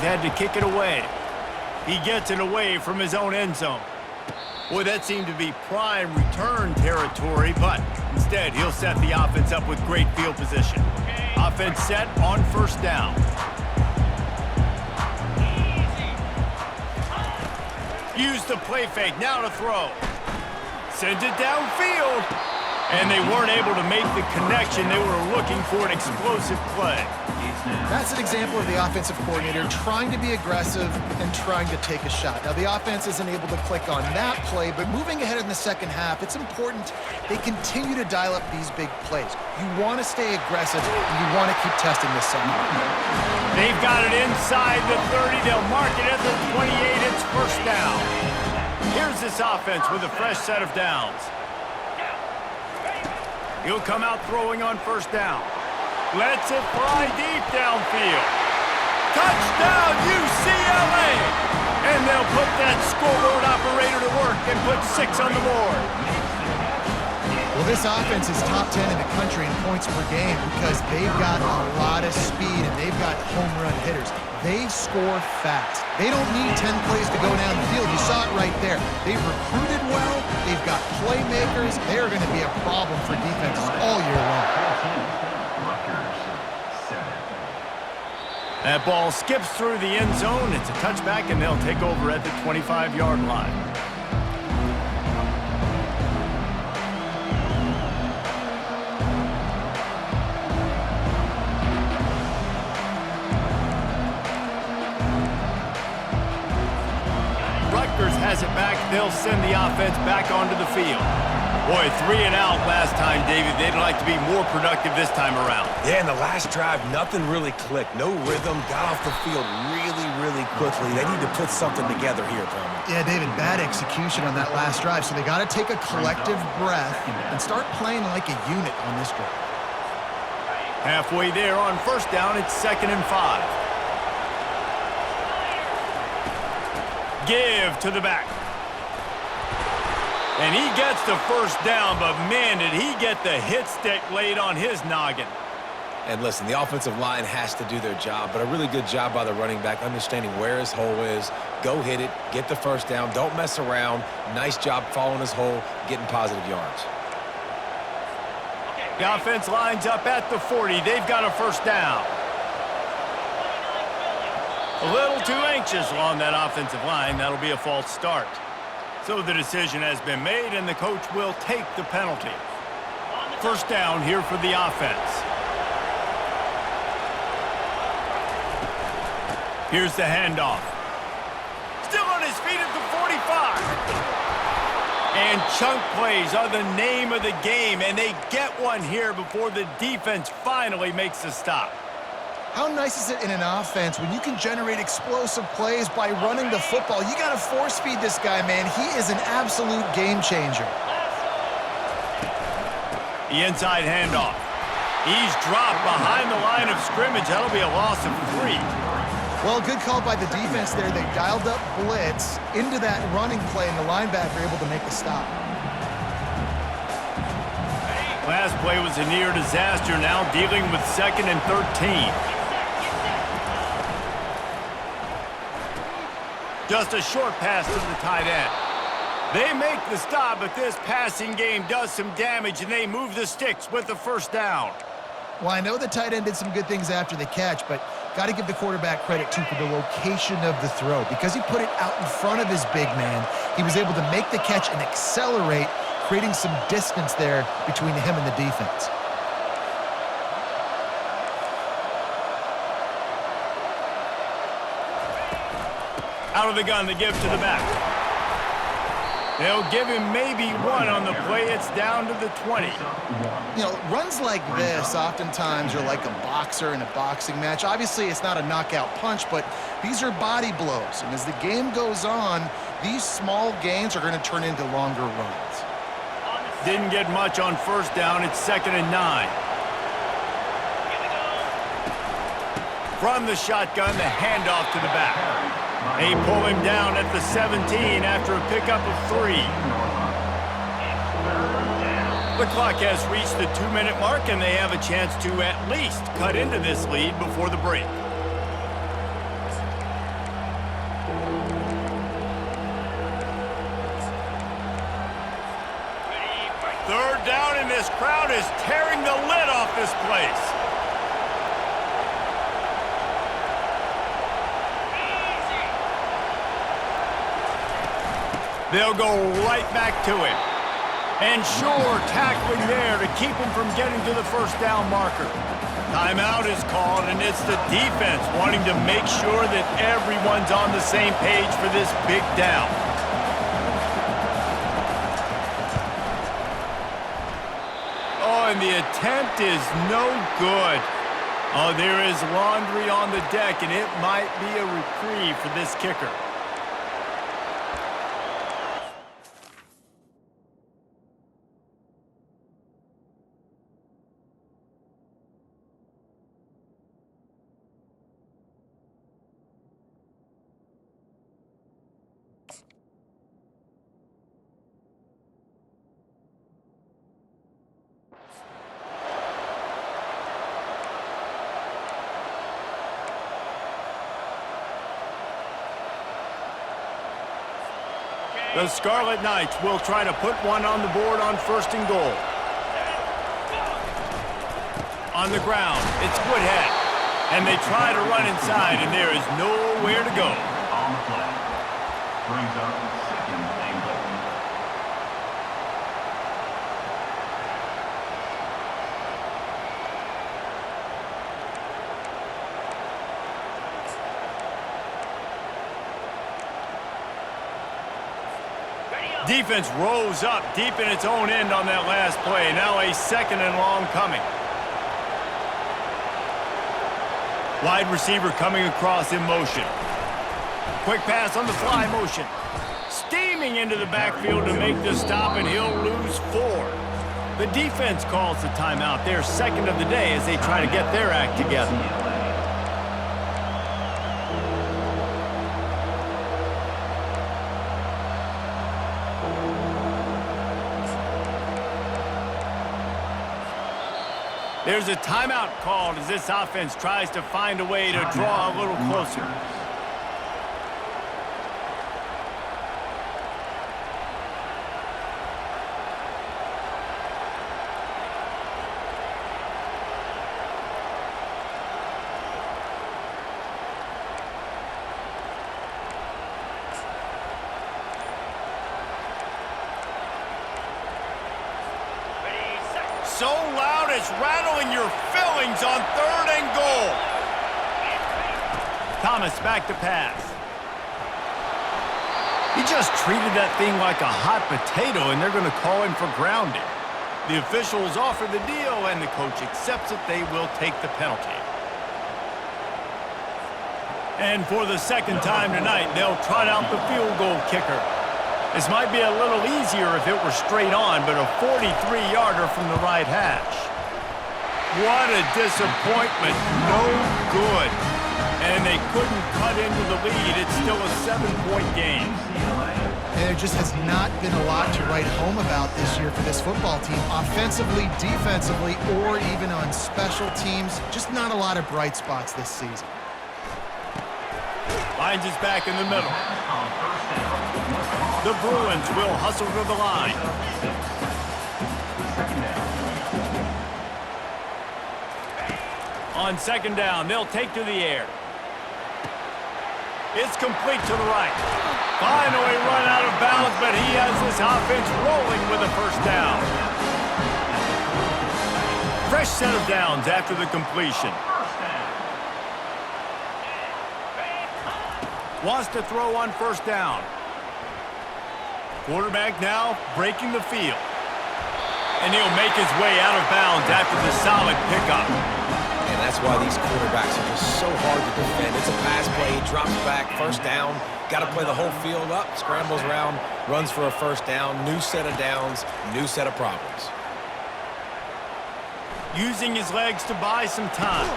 had to kick it away. He gets it away from his own end zone. Boy, that seemed to be prime return territory, but instead he'll set the offense up with great field position. Offense set on first down. Use the play fake, now to throw. Sends it downfield. And they weren't able to make the connection. They were looking for an explosive play. That's an example of the offensive coordinator trying to be aggressive and trying to take a shot. Now, the offense isn't able to click on that play, but moving ahead in the second half, it's important they continue to dial up these big plays. You want to stay aggressive, and you want to keep testing this second. They've got it inside the 30. They'll mark it at the 28. It's first down. Here's this offense with a fresh set of downs. He'll come out throwing on first down. Lets it fly deep downfield. Touchdown, UCLA! And they'll put that scoreboard operator to work and put 6 on the board. Well, this offense is top 10 in the country in points per game because they've got a lot of speed and they've got home run hitters. They score fast. They don't need 10 plays to go down the field. You saw it right there. They've recruited well. They've got playmakers. They are going to be a problem for defenses all year long. That ball skips through the end zone. It's a touchback, and they'll take over at the 25-yard line. Rutgers has it back. They'll send the offense back onto the field. Boy, 3 and out last time, David. They'd like to be more productive this time around. Yeah, in the last drive, nothing really clicked. No rhythm, got off the field really quickly. They need to put something together here, Palmer. Yeah, David, bad execution on that last drive, so they got to take a collective breath and start playing like a unit on this drive. Halfway there on first down, it's 2nd and 5. Give to the back. And he gets the first down, but man, did he get the hit stick laid on his noggin. And listen, the offensive line has to do their job, but a really good job by the running back, understanding where his hole is. Go hit it, get the first down, don't mess around. Nice job following his hole, getting positive yards. The offense lines up at the 40. They've got a first down. A little too anxious along that offensive line. That'll be a false start. So the decision has been made, and the coach will take the penalty. First down here for the offense. Here's the handoff. Still on his feet at the 45. And chunk plays are the name of the game, and they get one here before the defense finally makes a stop. How nice is it in an offense when you can generate explosive plays by running the football? You got to force feed this guy, man. He is an absolute game changer. The inside handoff. He's dropped behind the line of scrimmage. That'll be a loss of 3. Well, good call by the defense there. They dialed up blitz into that running play, and the linebacker able to make the stop. Last play was a near disaster, now dealing with 2nd and 13. Just a short pass to the tight end. They make the stop, but this passing game does some damage, and they move the sticks with the first down. Well, I know the tight end did some good things after the catch, but got to give the quarterback credit, too, for the location of the throw. Because he put it out in front of his big man, he was able to make the catch and accelerate, creating some distance there between him and the defense. Out of the gun, the give to the back. They'll give him maybe 1 on the play. It's down to the 20. You know, runs like this oftentimes are like a boxer in a boxing match. Obviously, it's not a knockout punch, but these are body blows. And as the game goes on, these small gains are going to turn into longer runs. Didn't get much on first down. It's 2nd and 9. From the shotgun, the handoff to the back. They pull him down at the 17 after a pickup of 3. The clock has reached the 2-minute mark, and they have a chance to at least cut into this lead before the break. Third down, and this crowd is tearing the lid off this place. They'll go right back to it. And sure, tackling there to keep him from getting to the first down marker. Timeout is called, and it's the defense wanting to make sure that everyone's on the same page for this big down. Oh, and the attempt is no good. Oh, there is laundry on the deck, and it might be a reprieve for this kicker. The Scarlet Knights will try to put one on the board on 1st and goal. On the ground, it's Woodhead. And they try to run inside, and there is nowhere to go. On the play. Brings up second and goal. Defense rose up deep in its own end on that last play. Now a 2nd and long coming. Wide receiver coming across in motion. Quick pass on the fly motion. Steaming into the backfield to make the stop, and he'll lose 4. The defense calls the timeout, their 2nd of the day, as they try to get their act together. There's a timeout called as this offense tries to find a way to draw a little closer. So loud it's rattling your fillings on 3rd and goal. Thomas back to pass. He just treated that thing like a hot potato, and they're going to call him for grounding. The officials offer the deal, and the coach accepts it. They will take the penalty. And for the 2nd time tonight, they'll trot out the field goal kicker. This might be a little easier if it were straight on, but a 43-yarder from the right hash. What a disappointment. No good. And they couldn't cut into the lead. It's still a 7-point game. And there just has not been a lot to write home about this year for this football team. Offensively, defensively, or even on special teams. Just not a lot of bright spots this season. Finds his back in the middle. The Bruins will hustle to the line. On 2nd down, they'll take to the air. It's complete to the right. Finally run out of bounds, but he has this offense rolling with a 1st down. Fresh set of downs after the completion. Wants to throw on 1st down. Quarterback now breaking the field. And he'll make his way out of bounds after the solid pickup. And that's why these quarterbacks are just so hard to defend. It's a pass play, drops back, 1st down. Got to play the whole field up, scrambles around, runs for a 1st down. New set of downs, new set of problems. Using his legs to buy some time.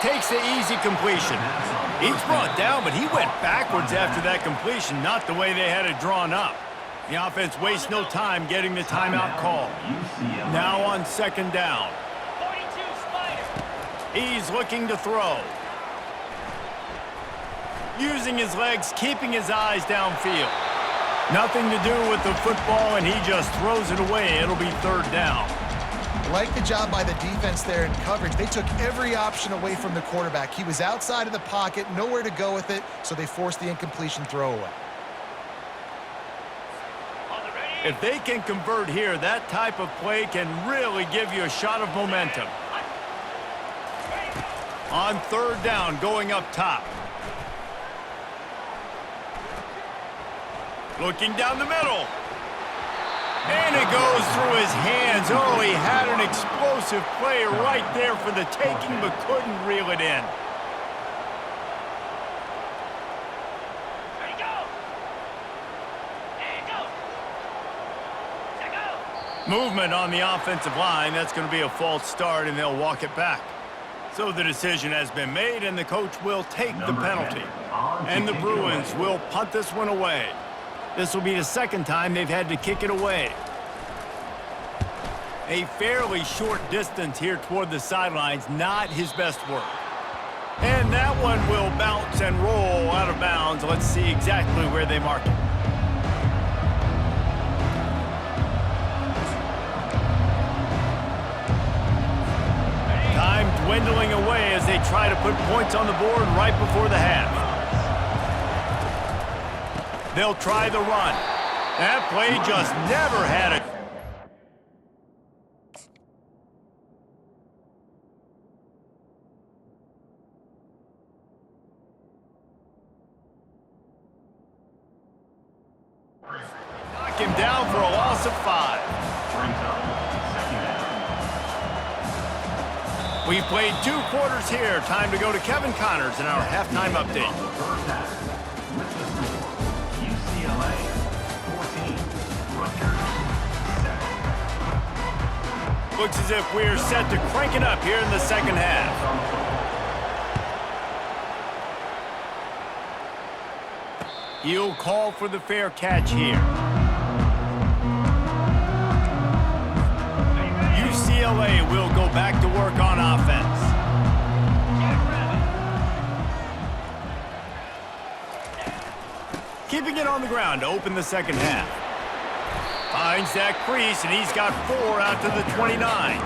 Takes the easy completion. He's brought down, but he went backwards after that completion, not the way they had it drawn up. The offense wastes no time getting the timeout call. Now on 2nd down. He's looking to throw. Using his legs, keeping his eyes downfield. Nothing to do with the football, and he just throws it away. It'll be third down. Like the job by the defense there in coverage. They took every option away from the quarterback. He was outside of the pocket, nowhere to go with it, so they forced the incompletion throwaway. If they can convert here, that type of play can really give you a shot of momentum. On third down, going up top. Looking down the middle. And it goes through his hands. Oh, he had an explosive play right there for the taking, but couldn't reel it in. Movement on the offensive line. That's going to be a false start, and they'll walk it back. So the decision has been made, and the coach will take the penalty. And the Bruins will punt this one away. This will be the second time they've had to kick it away. A fairly short distance here toward the sidelines, not his best work. And that one will bounce and roll out of bounds. Let's see exactly where they mark it. Time dwindling away as they try to put points on the board right before the half. They'll try the run. That play just never had it. Knock him down for a loss of 5. We've played 2 quarters here. Time to go to Kevin Connors in our halftime update. UCLA 14, Rutgers 7. Looks as if we're set to crank it up here in the second half. He'll call for the fair catch here. UCLA will go back to work on offense. Keeping it on the ground to open the second half. Finds that crease, and he's got 4 out to the 29.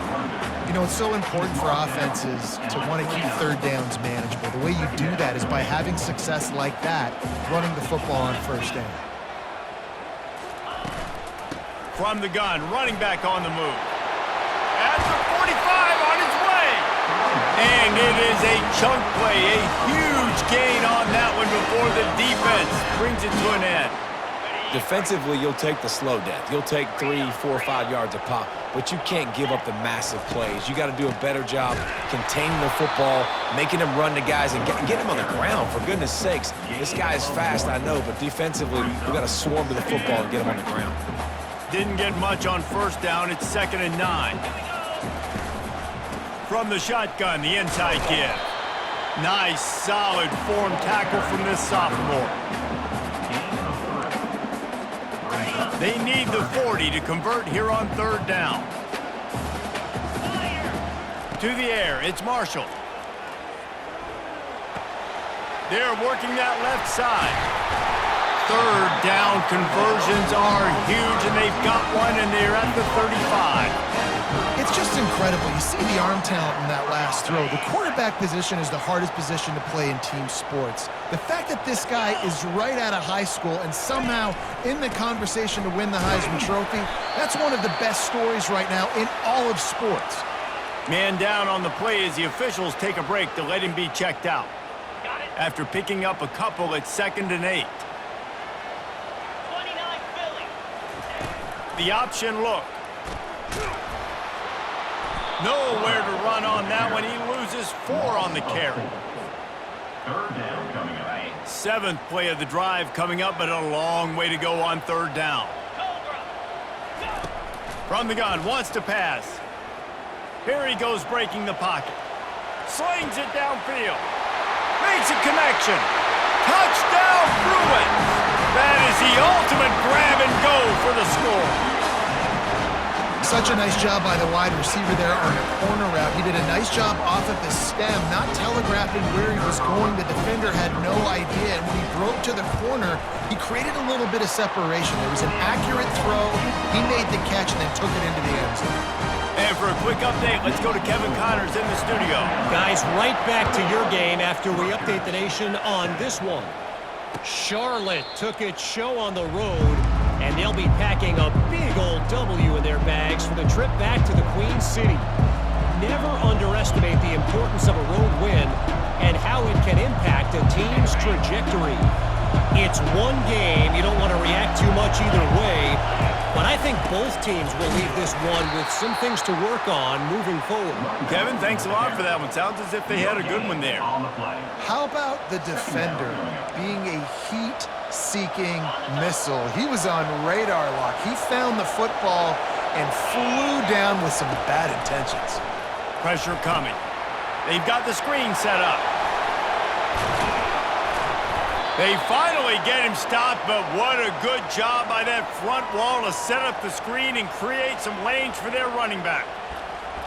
You know, it's so important for offenses to want to keep third downs manageable. The way you do that is by having success like that, running the football on first down. From the gun, running back on the move. At the 45, on his way. And it is a chunk play, a huge gain on that one before the defense brings it to an end. Defensively, you'll take the slow death. You'll take 3, 4, 5 yards a pop, but you can't give up the massive plays. You got to do a better job containing the football, making them run to guys, and get them on the ground, for goodness sakes. This guy is fast, I know, but defensively, we got to swarm to the football and get him on the ground. Didn't get much on first down. It's 2nd and 9. From the shotgun, the inside give. Nice, solid form tackle from this sophomore. They need the 40 to convert here on third down. To the air, it's Marshall. They're working that left side. Third down conversions are huge, and they've got one, and they're at the 35. It's just incredible. You see the arm talent in that last throw. The quarterback position is the hardest position to play in team sports. The fact that this guy is right out of high school and somehow in the conversation to win the Heisman Trophy, that's one of the best stories right now in all of sports. Man down on the play as the officials take a break to let him be checked out. After picking up a couple at 2nd and 8. The option look. Nowhere to run on that one. He loses 4 on the carry. Third down coming up. 7th play of the drive coming up, but a long way to go on third down. From the gun, wants to pass. Here he goes breaking the pocket. Slings it downfield. Makes a connection. Touchdown Bruins. That is the ultimate grab and go for the score. Such a nice job by the wide receiver there on the corner route. He did a nice job off of the stem, not telegraphing where he was going. The defender had no idea, and when he broke to the corner, he created a little bit of separation. There was an accurate throw. He made the catch and then took it into the end zone. And for a quick update, let's go to Kevin Connors in the studio. Guys, right back to your game after we update the nation on this one. Charlotte took its show on the road, and they'll be packing a big old W in their bags for the trip back to the Queen City. Never underestimate the importance of a road win and how it can impact a team's trajectory. It's one game. You don't want to react too much either way, but I think both teams will leave this one with some things to work on moving forward. Kevin, thanks a lot for that one. Sounds as if they had a good one there. How about the defender being a heat-seeking missile? He was on radar lock. He found the football and flew down with some bad intentions. Pressure coming. They've got the screen set up. They finally get him stopped, but what a good job by that front wall to set up the screen and create some lanes for their running back.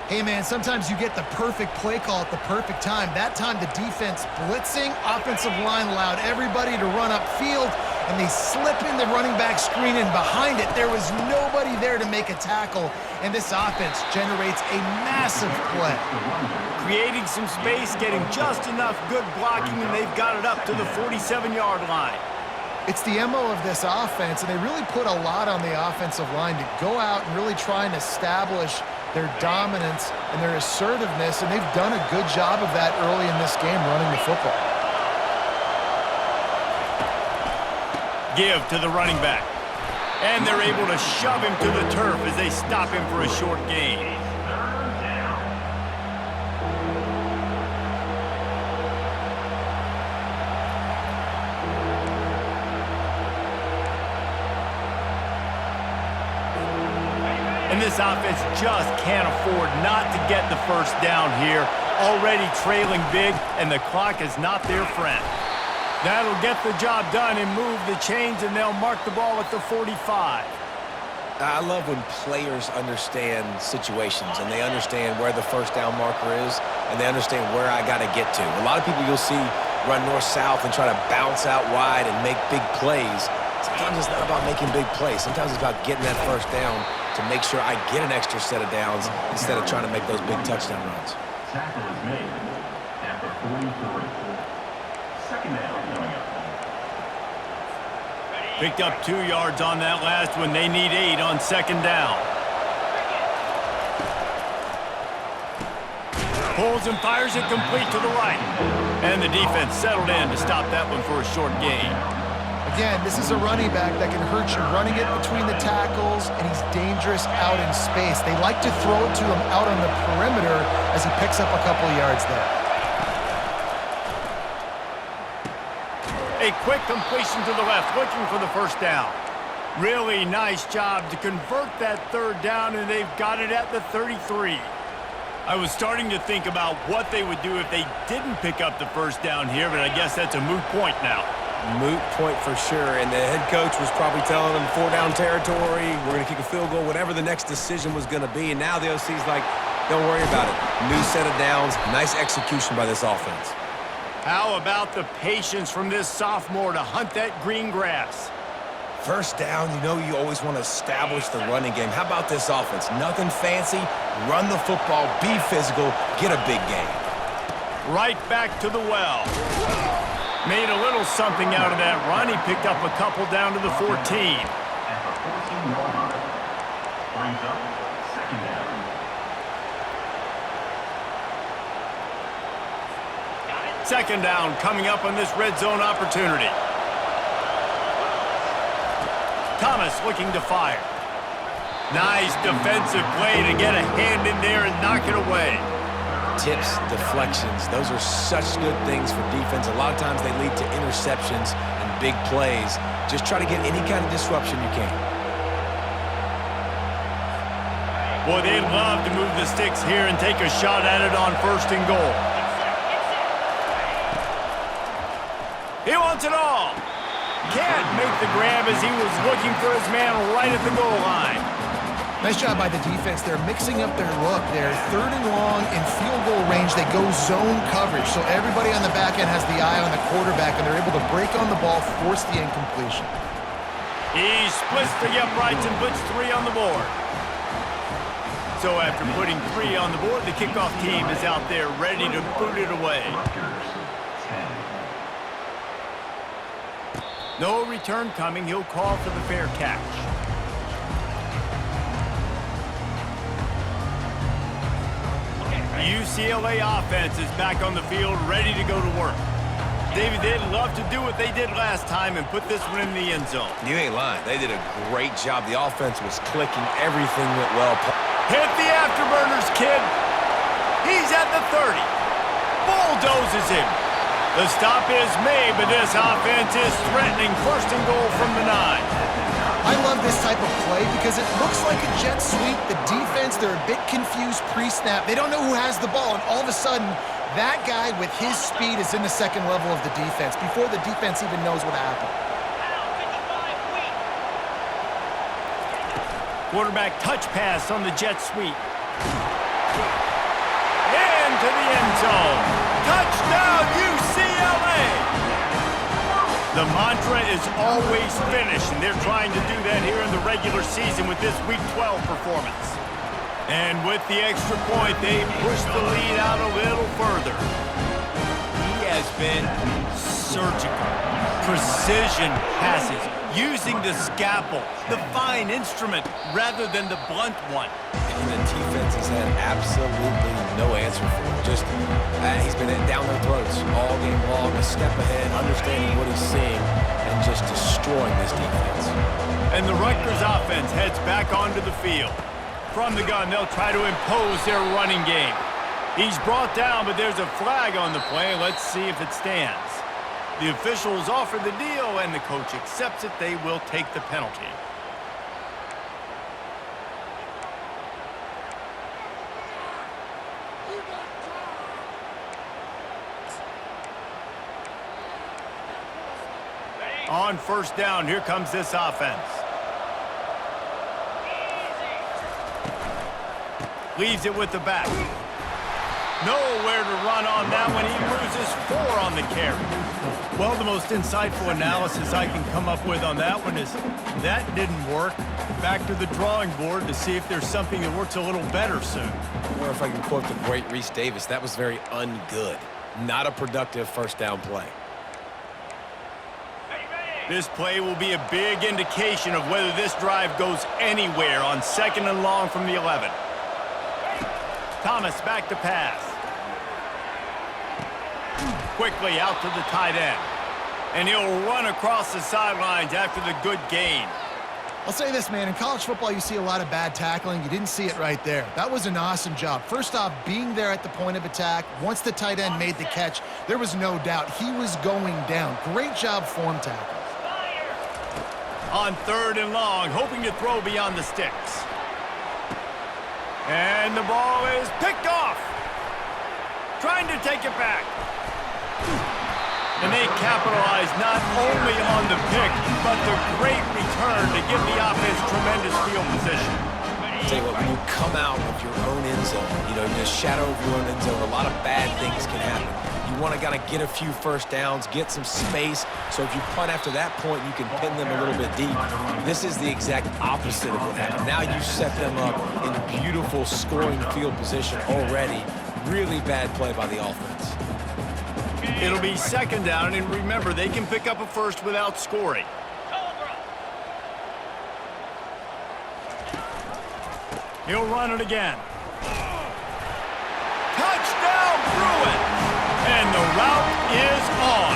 Hey, man, sometimes you get the perfect play call at the perfect time. That time, the defense blitzing, offensive line allowed everybody to run upfield, and they slip in the running back screen, and behind it, there was nobody there to make a tackle, and this offense generates a massive play. Creating some space, getting just enough good blocking, and they've got it up to the 47-yard line. It's the MO of this offense, and they really put a lot on the offensive line to go out and really try and establish their dominance and their assertiveness, and they've done a good job of that early in this game running the football. Give to the running back. And they're able to shove him to the turf as they stop him for a short gain. And this offense just can't afford not to get the first down here. Already trailing big, and the clock is not their friend. That'll get the job done and move the chains, and they'll mark the ball at the 45. I love when players understand situations and they understand where the first down marker is and they understand where I got to get to. A lot of people you'll see run north-south and try to bounce out wide and make big plays. Sometimes it's not about making big plays. Sometimes it's about getting that first down to make sure I get an extra set of downs instead of trying to make those big touchdown runs. Tackle is made at the 43. Second down coming up. Picked up 2 yards on that last one. They need 8 on second down. Pulls and fires it complete to the right. And the defense settled in to stop that one for a short gain. Again, this is a running back that can hurt you running it between the tackles, and he's dangerous out in space. They like to throw it to him out on the perimeter as he picks up a couple of yards there. A quick completion to the left, looking for the first down. Really nice job to convert that third down, and they've got it at the 33. I was starting to think about what they would do if they didn't pick up the first down here, but I guess that's a moot point now. Moot point for sure, and the head coach was probably telling them 4-down territory, we're going to kick a field goal, whatever the next decision was going to be, and now the OC's like, don't worry about it. New set of downs, nice execution by this offense. How about the patience from this sophomore to hunt that green grass? First down, you know you always want to establish the running game. How about this offense? Nothing fancy, run the football, be physical, get a big gain. Right back to the well. Made a little something out of that run. He picked up a couple down to the 14. At the 14-yard line. Brings up second down. Second down coming up on this red zone opportunity. Thomas looking to fire. Nice defensive play to get a hand in there and knock it away. Tips, deflections, those are such good things for defense. A lot of times they lead to interceptions and big plays. Just try to get any kind of disruption you can. Boy, they'd love to move the sticks here and take a shot at it on first and goal. He wants it all. Can't make the grab as he was looking for his man right at the goal line. Nice job by the defense. They're mixing up their look. They're 3rd and long in field goal range. They go zone coverage, so everybody on the back end has the eye on the quarterback, and they're able to break on the ball, force the incompletion. He splits the uprights and puts 3 on the board. So after putting 3 on the board, the kickoff team is out there ready to boot it away. Rutgers, 10. No return coming. He'll call for the fair catch. The UCLA offense is back on the field, ready to go to work. David, they'd love to do what they did last time and put this one in the end zone. You ain't lying. They did a great job. The offense was clicking. Everything went well. Hit the afterburners, kid. He's at the 30. Bulldozes him. The stop is made, but this offense is threatening 1st and goal from the 9. I love this type of play because it looks like a jet sweep. The defense, they're a bit confused pre-snap. They don't know who has the ball, and all of a sudden, that guy with his speed is in the 2nd level of the defense before the defense even knows what happened. Quarterback touch pass on the jet sweep. Into the end zone. Touchdown, UCLA! The mantra is always finish, and they're trying to do that here in the regular season with this Week 12 performance. And with the extra point, they push the lead out a little further. He has been surgical. Precision passes, using the scalpel, the fine instrument, rather than the blunt one. And the defense has had absolutely no answer for him. Just, he's been down their throats all game long, a step ahead, understanding what he's seeing, and just destroying this defense. And the Rutgers offense heads back onto the field. From the gun, they'll try to impose their running game. He's brought down, but there's a flag on the play. Let's see if it stands. The officials offer the deal, and the coach accepts it. They will take the penalty. On 1st down, here comes this offense. Leaves it with the back. Nowhere to run on that one. He loses 4 on the carry. Well, the most insightful analysis I can come up with on that one is that didn't work. Back to the drawing board to see if there's something that works a little better soon. Or if I can quote the great Reese Davis, that was very ungood. Not a productive 1st down play. This play will be a big indication of whether this drive goes anywhere on 2nd and long from the 11. Thomas back to pass. Quickly out to the tight end. And he'll run across the sidelines after the good gain. I'll say this, man. In college football, you see a lot of bad tackling. You didn't see it right there. That was an awesome job. First off, being there at the point of attack. Once the tight end made the catch, there was no doubt he was going down. Great job form tackle. On 3rd and long, hoping to throw beyond the sticks. And the ball is picked off. Trying to take it back. And they capitalize not only on the pick, but the great return to give the offense tremendous field position. Tell you what, when you come out of your own end zone, in the shadow of your own end zone, a lot of bad things can happen. You want to kind of get a few 1st downs, get some space, so if you punt after that point, you can pin them a little bit deep. This is the exact opposite of what happened. Now you set them up in a beautiful scoring field position already. Really bad play by the offense. It'll be 2nd down, and remember, they can pick up a 1st without scoring. He'll run it again. Touchdown, Bruins! And the route is on.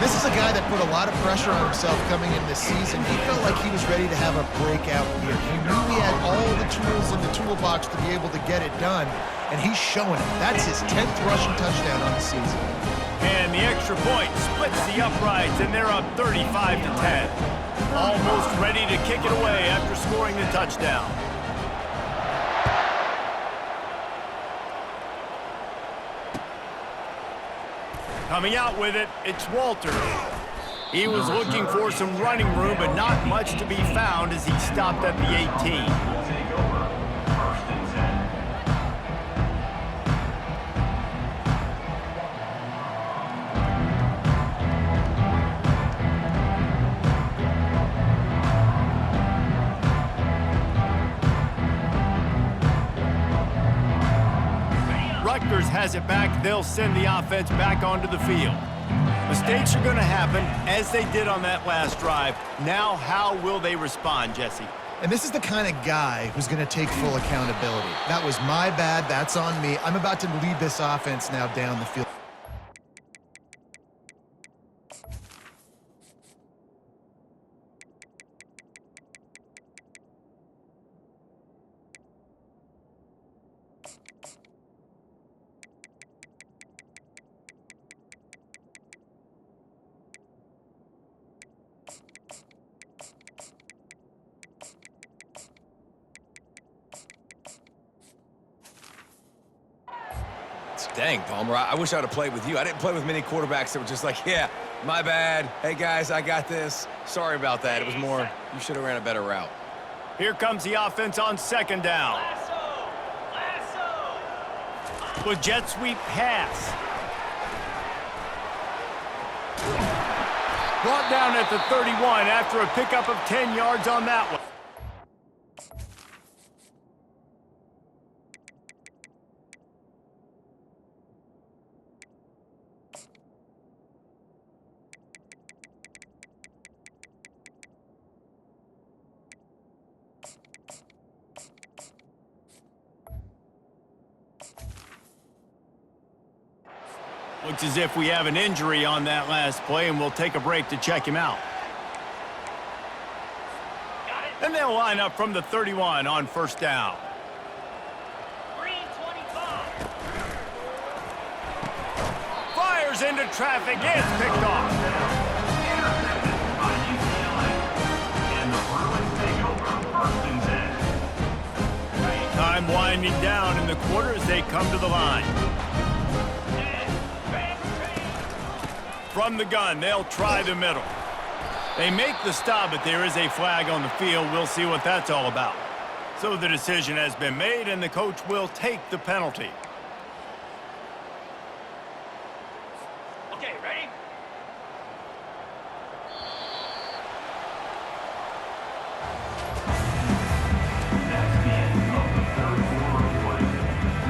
This is a guy that put a lot of pressure on himself coming in this season. He felt like he was ready to have a breakout year. He knew he had all the tools in the toolbox to be able to get it done, and he's showing it. That's his 10th rushing touchdown on the season. And the extra point splits the uprights, and they're up 35-10. Almost ready to kick it away after scoring the touchdown. Coming out with it, it's Walters. He was looking for some running room, but not much to be found as he stopped at the 18. Will take over. First and 10. Rutgers has it back. They'll send the offense back onto the field. Mistakes are going to happen, as they did on that last drive. Now, how will they respond, Jesse? And this is the kind of guy who's going to take full accountability. That was my bad. That's on me. I'm about to lead this offense now down the field. Dang, Palmer, I wish I'd have played with you. I didn't play with many quarterbacks that were just like, yeah, my bad. Hey, guys, I got this. Sorry about that. It was more, you should have ran a better route. Here comes the offense on second down. With jet sweep pass. Brought down at the 31 after a pickup of 10 yards on that one. Looks as if we have an injury on that last play, and we'll take a break to check him out. And they'll line up from the 31 on first down. Fires into traffic, gets picked off. Intercepted by UCLA. And the Bruins take over. First and 10. Time winding down in the quarter as they come to the line. From the gun, they'll try the middle. They make the stop, but there is a flag on the field. We'll see what that's all about. So the decision has been made, and the coach will take the penalty. Okay, ready? That's the end of the third quarter of play.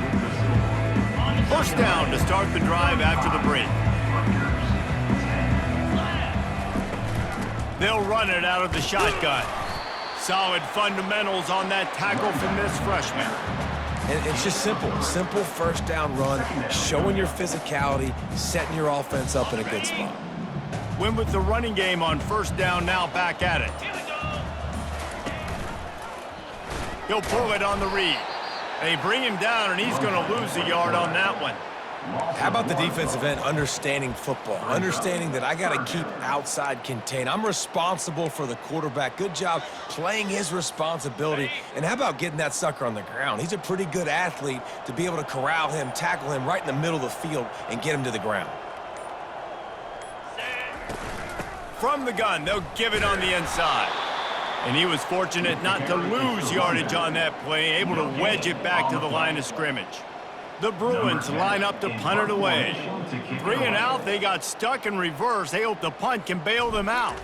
With the score. First down to start the drive after the break. Rutgers 10. They'll run it out of the shotgun. Solid fundamentals on that tackle from this freshman. And it's just simple. Simple first down run, showing your physicality, setting your offense up in a good spot. Win with the running game on first down, now back at it. He'll pull it on the read. They bring him down, and he's going to lose a yard on that one. How about the defensive end understanding football, understanding that I got to keep outside contained. I'm responsible for the quarterback. Good job playing his responsibility. And how about getting that sucker on the ground? He's a pretty good athlete to be able to corral him, tackle him right in the middle of the field and get him to the ground. From the gun, they'll give it on the inside. And he was fortunate not to lose yardage on that play, able to wedge it back to the line of scrimmage. The Bruins line up to punt it away. 3 and out, they got stuck in reverse. They hope the punt can bail them out.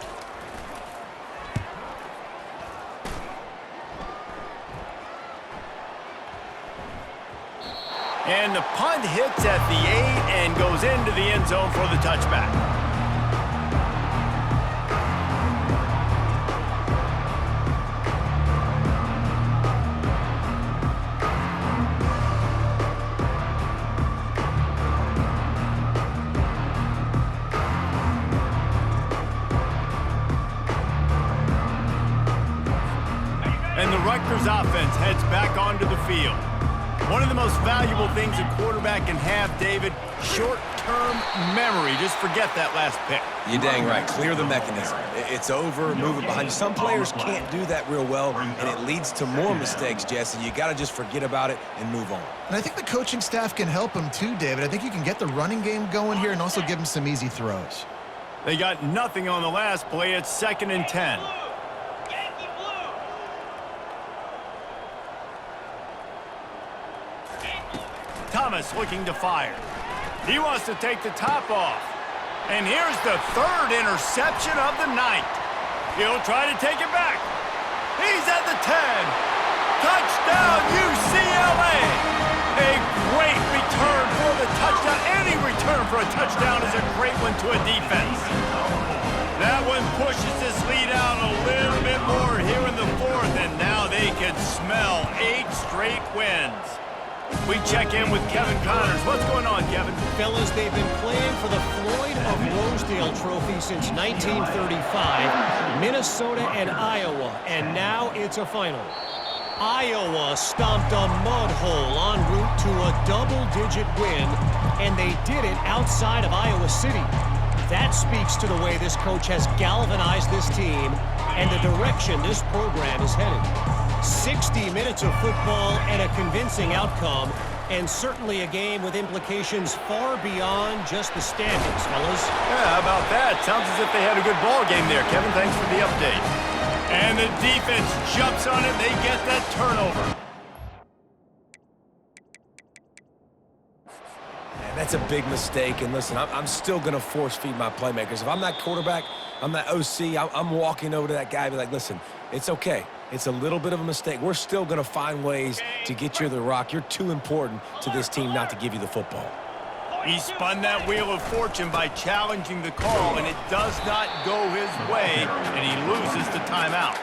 And the punt hits at the 8 and goes into the end zone for the touchback. And the Rutgers offense heads back onto the field. One of the most valuable things a quarterback can have, David, short-term memory. Just forget that last pick. You're dang right. Clear the mechanism. It's over, move it behind you. Some players can't do that real well, and it leads to more mistakes, Jesse. You got to just forget about it and move on. And I think the coaching staff can help him too, David. I think you can get the running game going here and also give him some easy throws. They got nothing on the last play. It's 2nd and 10. Thomas looking to fire. He wants to take the top off. And here's the 3rd interception of the night. He'll try to take it back. He's at the 10. Touchdown, UCLA! A great return for the touchdown. Any return for a touchdown is a great one to a defense. That one pushes this lead out a little bit more here in the 4th, and now they can smell 8 straight wins. We check in with Kevin Connors. What's going on, Kevin? Fellas, they've been playing for the Floyd of Rosedale Trophy since 1935, Minnesota and Iowa, and now it's a final. Iowa stomped a mud hole en route to a double-digit win, and they did it outside of Iowa City. That speaks to the way this coach has galvanized this team and the direction this program is headed. 60 minutes of football and a convincing outcome, and certainly a game with implications far beyond just the standings, fellas. Yeah, how about that? Sounds as if they had a good ball game there, Kevin. Thanks for the update. And the defense jumps on it. They get that turnover. Man, that's a big mistake. And listen, I'm still going to force feed my playmakers. If I'm that quarterback, I'm that OC, I'm walking over to that guy and be like, listen, it's okay. It's a little bit of a mistake. We're still going to find ways to get you the rock. You're too important to this team not to give you the football. He spun that wheel of fortune by challenging the call, and it does not go his way, and he loses the timeout.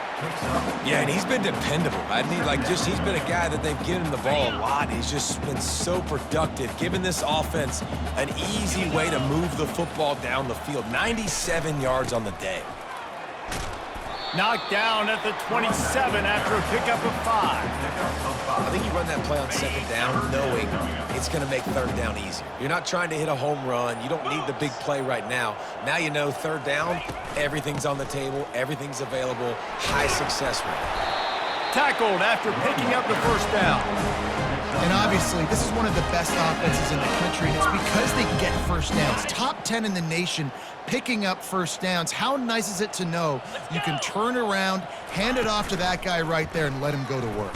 Yeah, and he's been dependable. He's been a guy that they've given him the ball a lot. He's just been so productive, giving this offense an easy way to move the football down the field. 97 yards on the day. Knocked down at the 27 after a pickup of 5. I think you run that play on 2nd down knowing it's going to make 3rd down easier. You're not trying to hit a home run. You don't need the big play right now. Now you know 3rd down, everything's on the table, everything's available, high success rate. Tackled after picking up the 1st down. And obviously, this is one of the best offenses in the country, and it's because they get 1st downs. Top 10 in the nation picking up 1st downs. How nice is it to know you can turn around, hand it off to that guy right there, and let him go to work.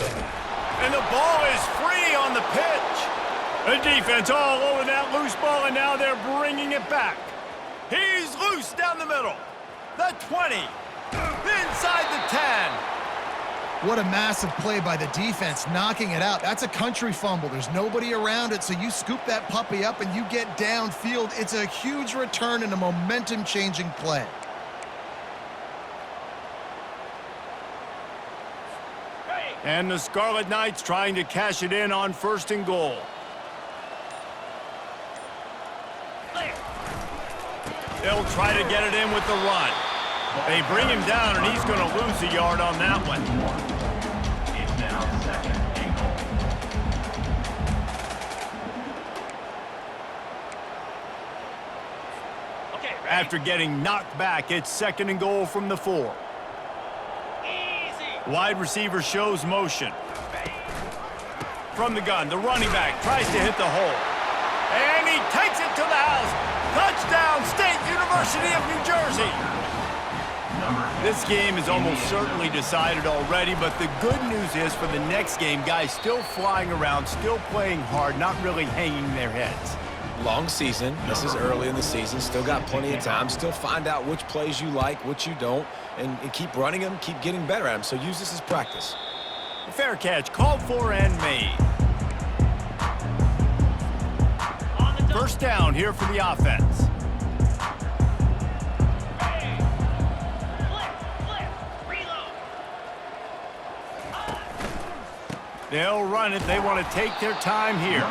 And the ball is free on the pitch. The defense all over that loose ball, and now they're bringing it back. He's loose down the middle. The 20. Inside the 10. What a massive play by the defense, knocking it out. That's a country fumble. There's nobody around it, so you scoop that puppy up and you get downfield. It's a huge return and a momentum-changing play. And the Scarlet Knights trying to cash it in on 1st and goal. They'll try to get it in with the run. They bring him down, and he's going to lose a yard on that one. It's now 2nd and goal. After getting knocked back, it's 2nd and goal from the 4. Wide receiver shows motion. From the gun, the running back tries to hit the hole. And he takes it to the house. Touchdown, State University of New Jersey. This game is almost certainly decided already, but the good news is for the next game, guys still flying around, still playing hard, not really hanging their heads. Long season. This is early in the season. Still got plenty of time. Still find out which plays you like, which you don't, and keep running them, keep getting better at them. So use this as practice. Fair catch, called for and made. 1st down here for the offense. They'll run it. They want to take their time here.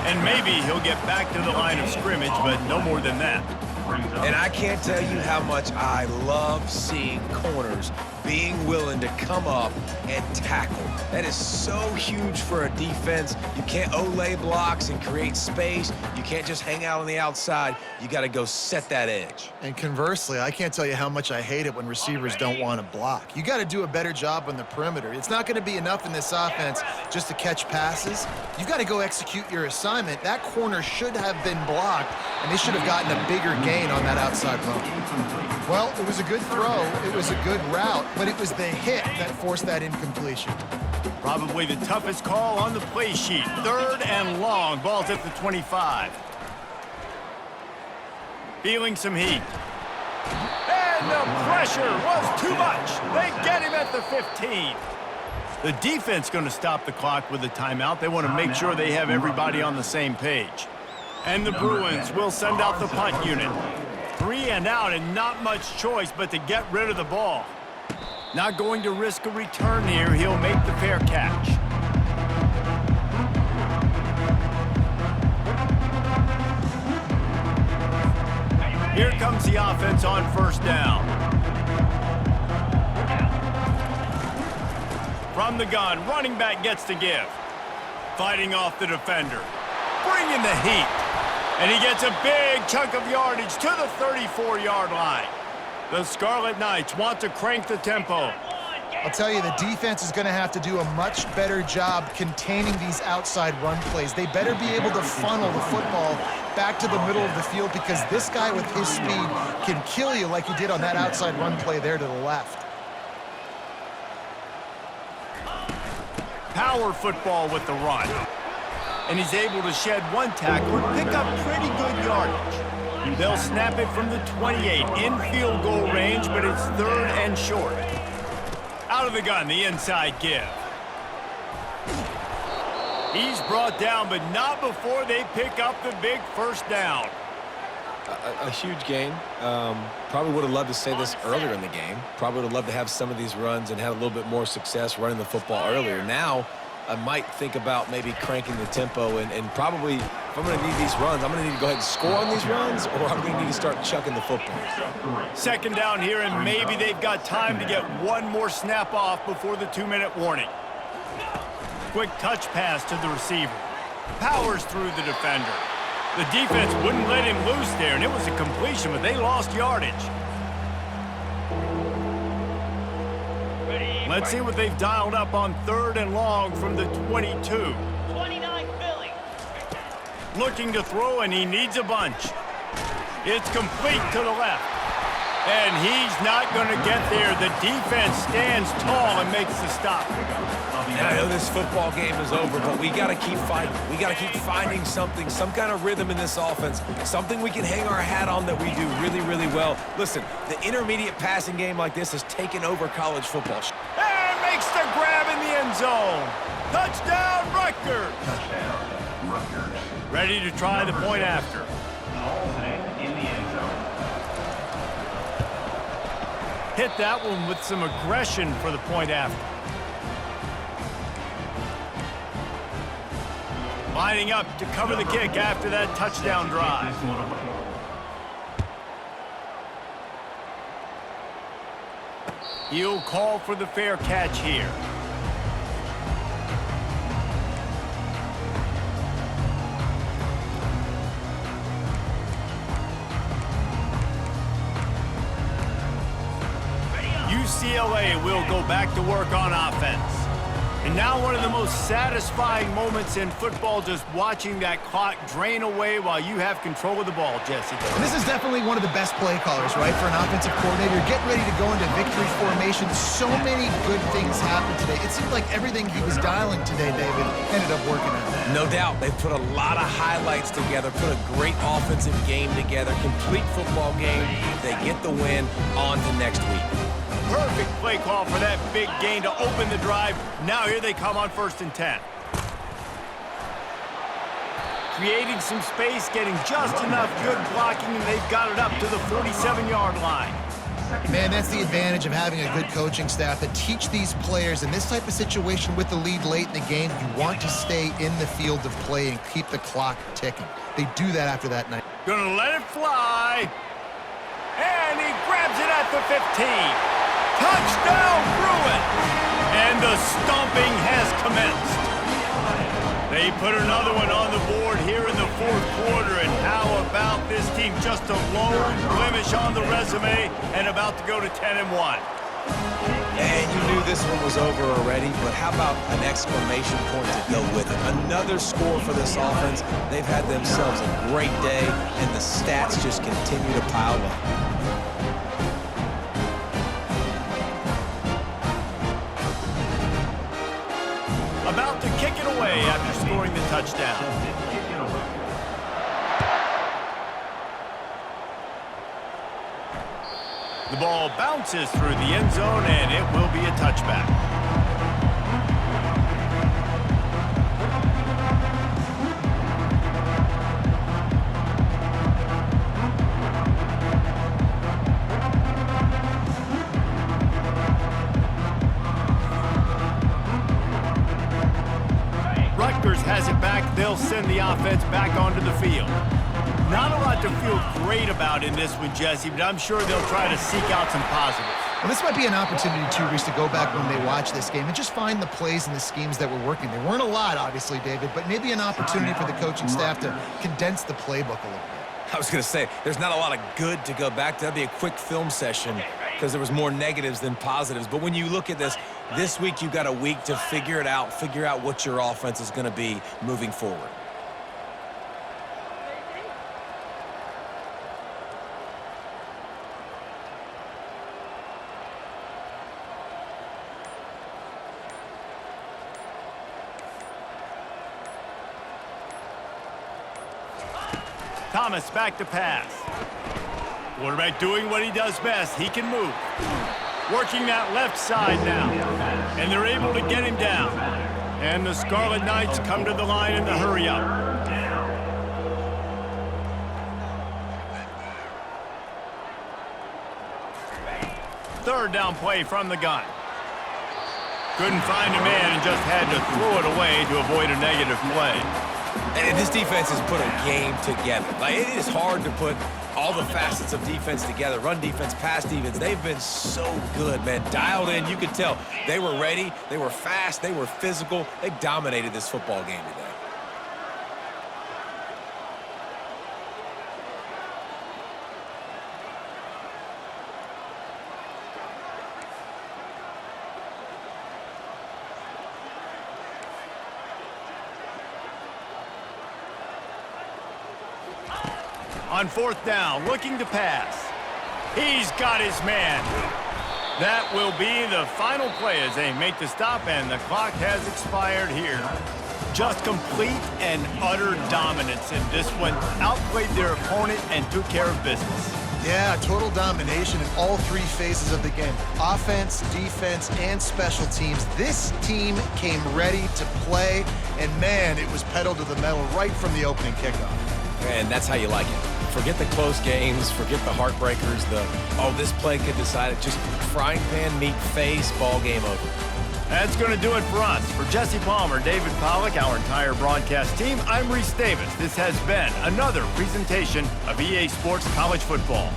And maybe he'll get back to the line of scrimmage, but no more than that. And I can't tell you how much I love seeing corners being willing to come up and tackle. That is so huge for a defense. You can't olay blocks and create space. You can't just hang out on the outside. You got to go set that edge. And conversely, I can't tell you how much I hate it when receivers don't want to block. You got to do a better job on the perimeter. It's not going to be enough in this offense just to catch passes. You've got to go execute your assignment. That corner should have been blocked, and they should have gotten a bigger gain on that outside run. Well, it was a good throw. It was a good route, but it was the hit that forced that incompletion. Probably the toughest call on the play sheet. 3rd and long. Ball's at the 25. Feeling some heat. And the pressure was too much. They get him at the 15. The defense going to stop the clock with a timeout. They want to make sure they have everybody on the same page. And the Bruins will send out the punt unit. 3 and out, and not much choice but to get rid of the ball. Not going to risk a return here. He'll make the fair catch. Here comes the offense on 1st down. From the gun, running back gets to give. Fighting off the defender. Bringing the heat. And he gets a big chunk of yardage to the 34-yard line. The Scarlet Knights want to crank the tempo. I'll tell you, the defense is going to have to do a much better job containing these outside run plays. They better be able to funnel the football back to the middle of the field, because this guy with his speed can kill you like he did on that outside run play there to the left. Power football with the run. And he's able to shed one tackle and pick up pretty good yardage. They'll snap it from the 28 in field goal range, but it's 3rd and short. Out of the gun, the inside give. He's brought down, but not before they pick up the big 1st down. A huge gain. Probably would have loved to say this earlier in the game. Probably would have loved to have some of these runs and had a little bit more success running the football earlier. Now, I might think about maybe cranking the tempo and probably, if I'm going to need these runs, I'm going to need to go ahead and score on these runs, or I'm going to need to start chucking the football. 2nd down here, and maybe they've got time to get one more snap off before the 2-minute warning. Quick touch pass to the receiver. Powers through the defender. The defense wouldn't let him loose there, and it was a completion, but they lost yardage. Let's see what they've dialed up on 3rd and long from the 22. 29 Philly. Looking to throw, and he needs a bunch. It's complete to the left. And he's not going to get there. The defense stands tall and makes the stop. And I know this football game is over, but we got to keep fighting. We got to keep finding something, some kind of rhythm in this offense, something we can hang our hat on that we do really, really well. Listen, the intermediate passing game like this has taken over college football. And makes the grab in the end zone. Touchdown, Rutgers. Ready to try the point after. In the end zone. Hit that one with some aggression for the point after. Lining up to cover the kick after that touchdown drive. He'll call for the fair catch here. UCLA will go back to work on offense. And now one of the most satisfying moments in football, just watching that clock drain away while you have control of the ball, Jesse. And this is definitely one of the best play callers, right, for an offensive coordinator. Getting ready to go into victory formation. So many good things happened today. It seemed like everything he was dialing today, David, ended up working out. No doubt. They've put a lot of highlights together, put a great offensive game together, complete football game. They get the win. On to next week. Perfect play call for that big gain to open the drive. Now here they come on 1st and 10. Creating some space, getting just enough good blocking, and they've got it up to the 47-yard line. Man, that's the advantage of having a good coaching staff that teach these players in this type of situation with the lead late in the game. You want to stay in the field of play and keep the clock ticking. They do that after that night. Gonna let it fly. And he grabs it at the 15. Touchdown, Bruins! And the stomping has commenced. They put another one on the board here in the fourth quarter, and how about this team? Just a lone blemish on the resume and about to go to 10-1. And you knew this one was over already, but how about an exclamation point to go with it? Another score for this offense. They've had themselves a great day, and the stats just continue to pile up. About to kick it away after scoring the touchdown. The ball bounces through the end zone, and it will be a touchback. Rutgers has it back. They'll send the offense back onto the field. Not a lot to feel great about in this one, Jesse, but I'm sure they'll try to seek out some positives. Well, this might be an opportunity, too, Reese, to go back when they watch this game and just find the plays and the schemes that were working. There weren't a lot, obviously, David, but maybe an opportunity for the coaching staff to condense the playbook a little bit. I was going to say, there's not a lot of good to go back to. That'd be a quick film session because there was more negatives than positives. But when you look at this week you've got a week to figure it out, figure out what your offense is going to be moving forward. Thomas back to pass. Quarterback doing what he does best. He can move. Working that left side now. And they're able to get him down. And the Scarlet Knights come to the line in the hurry up. Third down play from the gun. Couldn't find a man and just had to throw it away to avoid a negative play. And this defense has put a game together. Like, it is hard to put all the facets of defense together. Run defense, pass defense. They've been so good, man. Dialed in. You could tell they were ready. They were fast. They were physical. They dominated this football game today. On fourth down, looking to pass. He's got his man. That will be the final play as they make the stop, and the clock has expired here. Just complete and utter dominance in this one. Outplayed their opponent and took care of business. Yeah, total domination in all three phases of the game. Offense, defense, and special teams. This team came ready to play, and man, it was pedal to the metal right from the opening kickoff. And that's how you like it. Forget the close games, forget the heartbreakers, this play could decide it. Just frying pan, meat face, ball game over. That's going to do it for us. For Jesse Palmer, David Pollack, our entire broadcast team, I'm Reese Davis. This has been another presentation of EA Sports College Football.